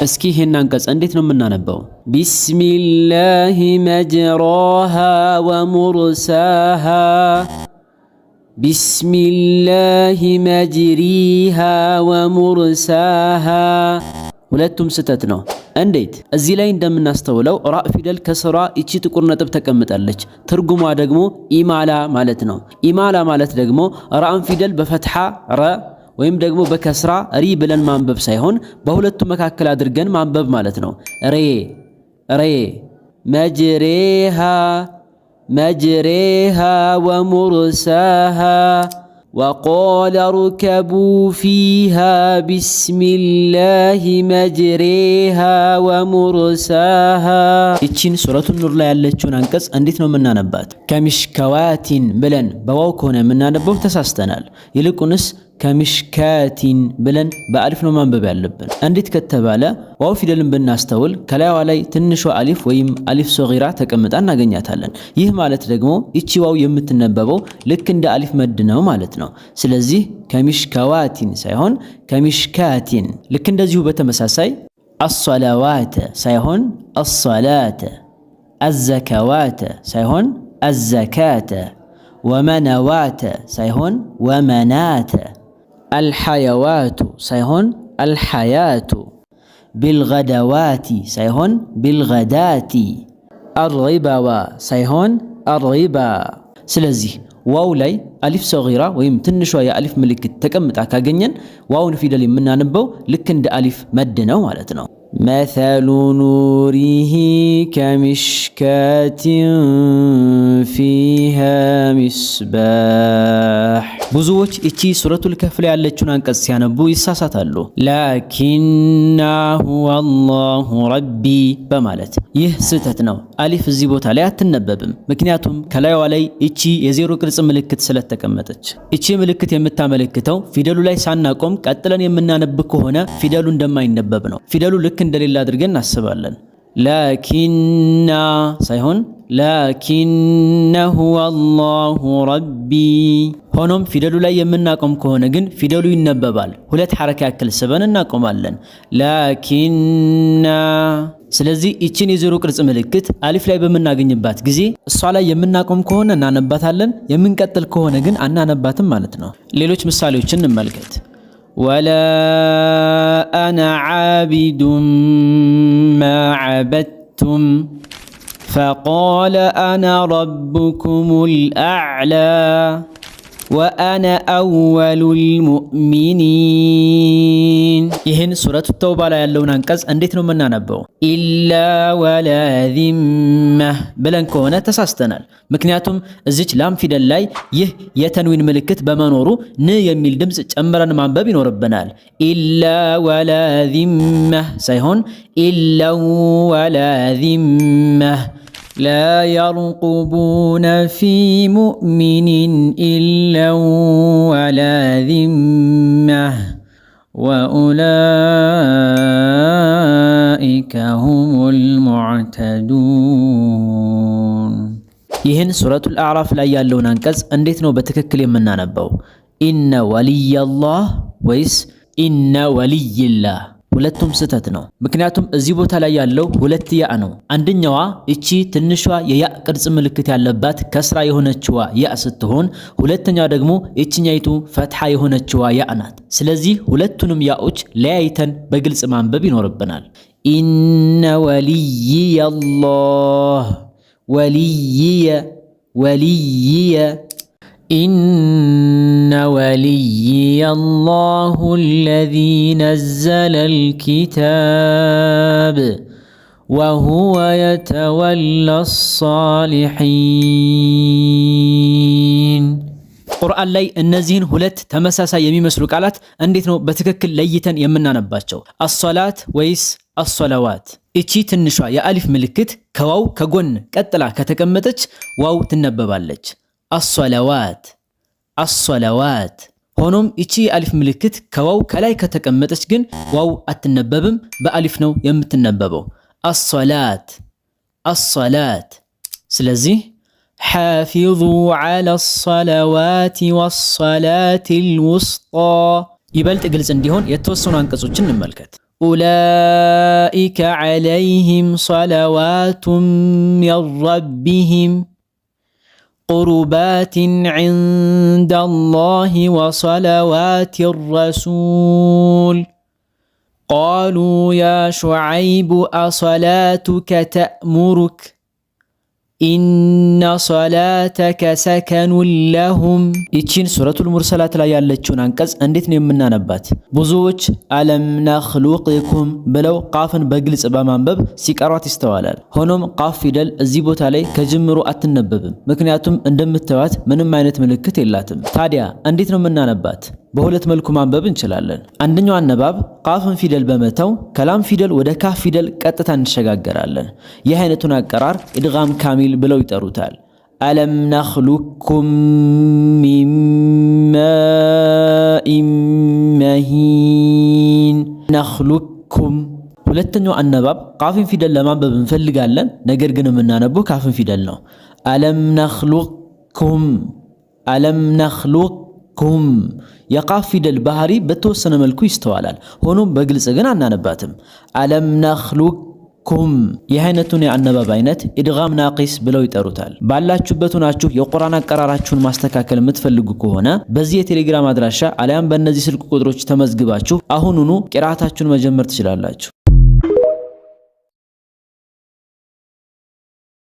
እስኪ ይሄን አንቀጽ እንዴት ነው የምናነበው? ቢስሚላሂ መጅራሃ ወሙርሳሃ ቢስሚላሂ መጅሪሃ ወሙርሳሃ። ሁለቱም ስተት ነው። እንዴት? እዚህ ላይ እንደምናስተውለው ራ ፊደል ከስራ እቺ ጥቁር ነጥብ ተቀምጣለች። ትርጉሟ ደግሞ ኢማላ ማለት ነው። ኢማላ ማለት ደግሞ ራን ፊደል በፈትሐ ረ ወይም ደግሞ በከስራ ሪ ብለን ማንበብ ሳይሆን በሁለቱ መካከል አድርገን ማንበብ ማለት ነው። ሬ ሬ መጅሬሃ መጅሬሃ ወሙርሳሃ ወቃለ ርከቡ ፊሃ ቢስሚላሂ መጅሬሃ ወሙርሳሃ። ይቺን ሱረቱ ኑር ላይ ያለችውን አንቀጽ እንዴት ነው የምናነባት? ከሚሽከዋቲን ብለን በዋው ከሆነ የምናነበው ተሳስተናል። ይልቁንስ ከሚሽካቲን ብለን በአሊፍ ነው ማንበብ ያለብን። እንዴት ከተባለ ዋው ፊደልን ብናስተውል ከላይዋ ላይ ትንሿ አሊፍ ወይም አሊፍ ሶጊራ ተቀምጣ እናገኛታለን። ይህ ማለት ደግሞ እቺ ዋው የምትነበበው ልክ እንደ አሊፍ መድ ነው ማለት ነው። ስለዚህ ከሚሽካዋቲን ሳይሆን ከሚሽካቲን። ልክ እንደዚሁ በተመሳሳይ አሰላዋተ ሳይሆን አሰላተ፣ አዘካዋተ ሳይሆን አዘካተ፣ ወመነዋተ ሳይሆን ወመናተ፣ አልሐያዋቱ ሳይሆን አልሐያቱ፣ ቢልገደዋቲ ሳይሆን ቢልገዳቲ፣ አርሪባዋ ሳይሆን አርሪባ። ስለዚህ ዋው ላይ አሊፍ ሰጊራ ወይም ትንሿ የአሊፍ ምልክት ተቀምጣ ካገኘን ዋውን ፊደል የምናነበው ልክ እንደ አሊፍ መድ ነው ማለት ነው። መሰሉ ኑሪሂ ከሚሽካቲን ፊሃ ሚስባህ። ብዙዎች እቺ ሱረቱል ከህፍ ላይ ያለችውን አንቀጽ ሲያነቡ ይሳሳታሉ። ላኪናሁ አላሁ ረቢ በማለት ይህ ስህተት ነው። አሊፍ እዚህ ቦታ ላይ አትነበብም። ምክንያቱም ከላይዋ ላይ እቺ የዜሮ ቅርጽ ምልክት ስለተቀመጠች። እቺ ምልክት የምታመለክተው ፊደሉ ላይ ሳናቆም ቀጥለን የምናነብ ከሆነ ፊደሉ እንደማይነበብ ነው። ፊደሉ ልክ እንደሌላ አድርገን እናስባለን። ላኪና ሳይሆን ላኪነሁ አላሁ ረቢ። ሆኖም ፊደሉ ላይ የምናቆም ከሆነ ግን ፊደሉ ይነበባል። ሁለት ሐረካ ያክል ስበን እናቆማለን። ላኪና። ስለዚህ ይችን የዜሮ ቅርጽ ምልክት አሊፍ ላይ በምናገኝባት ጊዜ እሷ ላይ የምናቆም ከሆነ እናነባታለን፣ የምንቀጥል ከሆነ ግን አናነባትም ማለት ነው። ሌሎች ምሳሌዎችን እንመልከት። ወላ አነ ዓቢዱን ማ ዓበድቱም ፈቃለ አነ ረብኩሙል አዕላ ወአነ አወሉል ሙእሚኒን። ይህን ሱረቱ ተውባ ላይ ያለውን አንቀጽ እንዴት ነው የምናነበው? ኢላ ወላ ዚመህ ብለን ከሆነ ተሳስተናል። ምክንያቱም እዚች ላም ፊደል ላይ ይህ የተንዊን ምልክት በመኖሩ ን የሚል ድምፅ ጨምረን ማንበብ ይኖርብናል። ኢላ ወላ ዚመህ ሳይሆን ኢላው ወላ ዚመህ ላ የርቁቡነ ፊ ሙእሚኒን ኢላው ወላ ዚመህ ወኡላኢከ ሁሙል ሙዕተዱን። ይህን ሱረቱል አዕራፍ ላይ ያለውን አንቀጽ እንዴት ነው በትክክል የምናነበው? ኢነ ወልየላህ ወይስ ኢነ ወልይላህ? ሁለቱም ስህተት ነው። ምክንያቱም እዚህ ቦታ ላይ ያለው ሁለት ያ ነው። አንደኛዋ እቺ ትንሿ የያ ቅርጽ ምልክት ያለባት ከስራ የሆነችዋ ያ ስትሆን፣ ሁለተኛዋ ደግሞ እቺኛይቱ ፈትሐ የሆነችዋ ያ ናት። ስለዚህ ሁለቱንም ያዎች ለያይተን በግልጽ ማንበብ ይኖርብናል። ኢነ ወልይየላህ ወልይየ ኢነ ወልይየላሁ አለዚ ነዘለል ኪታብ ወሁወ የተወላ ሷሊሒን። ቁርአን ላይ እነዚህን ሁለት ተመሳሳይ የሚመስሉ ቃላት እንዴት ነው በትክክል ለይተን የምናነባቸው? አሶላት ወይስ አሶላዋት? እቺ ትንሿ የአሊፍ ምልክት ከዋው ከጎን ቀጥላ ከተቀመጠች ዋው ትነበባለች። አሶላዋት አሶላዋት። ሆኖም እቺ የአሊፍ ምልክት ከዋው ከላይ ከተቀመጠች ግን ዋው አትነበብም፣ በአሊፍ ነው የምትነበበው። አሶላት አሶላት። ስለዚህ ሓፊዙ ዐላ ሰለዋት ወሰላቲል ውስጣ። ይበልጥ ግልጽ እንዲሆን የተወሰኑ አንቀጾችን እንመልከት። ኡላኢከ ዐለይሂም ሰለዋቱን ሚን ረቢሂም ቁርባትን ዐንደላሂ ወሰለዋቲ ረሱል ቃሉ ያ ሹዐይቡ አሰላቱከ ተእሙሩክ ኢነ ሰላተከ ሰከኑን ለሁም። ይቺን ሱረቱል ሙርሰላት ላይ ያለችውን አንቀጽ እንዴት ነው የምናነባት? ብዙዎች አለም ነኽሉቅኩም ብለው ቃፍን በግልጽ በማንበብ ሲቀሯት ይስተዋላል። ሆኖም ቃፍ ፊደል እዚህ ቦታ ላይ ከጅምሩ አትነበብም። ምክንያቱም እንደምታዩት ምንም አይነት ምልክት የላትም። ታዲያ እንዴት ነው የምናነባት? በሁለት መልኩ ማንበብ እንችላለን። አንደኛው አነባብ ቃፍን ፊደል በመተው ከላም ፊደል ወደ ካፍ ፊደል ቀጥታ እንሸጋገራለን። ይህ አይነቱን አቀራር ኢድጋም ካሚል ብለው ይጠሩታል። አለም ነኽሉቅኩም ሚን ማኢን መሂን ነኽሉቅኩም። ሁለተኛው አነባብ ቃፍን ፊደል ለማንበብ እንፈልጋለን፣ ነገር ግን የምናነበው ካፍን ፊደል ነው። አለም ነኽሉቅኩም አለም ነኽሉቅኩም። የቃፍ ፊደል ባህሪ በተወሰነ መልኩ ይስተዋላል። ሆኖም በግልጽ ግን አናነባትም። አለም ነኽሉቅኩም። ይህ አይነቱን የአነባብ አይነት ኢድጋም ናቂስ ብለው ይጠሩታል። ባላችሁበት ሆናችሁ የቁርአን አቀራራችሁን ማስተካከል የምትፈልጉ ከሆነ በዚህ የቴሌግራም አድራሻ አሊያም በእነዚህ ስልክ ቁጥሮች ተመዝግባችሁ አሁኑኑ ቂራአታችሁን መጀመር ትችላላችሁ።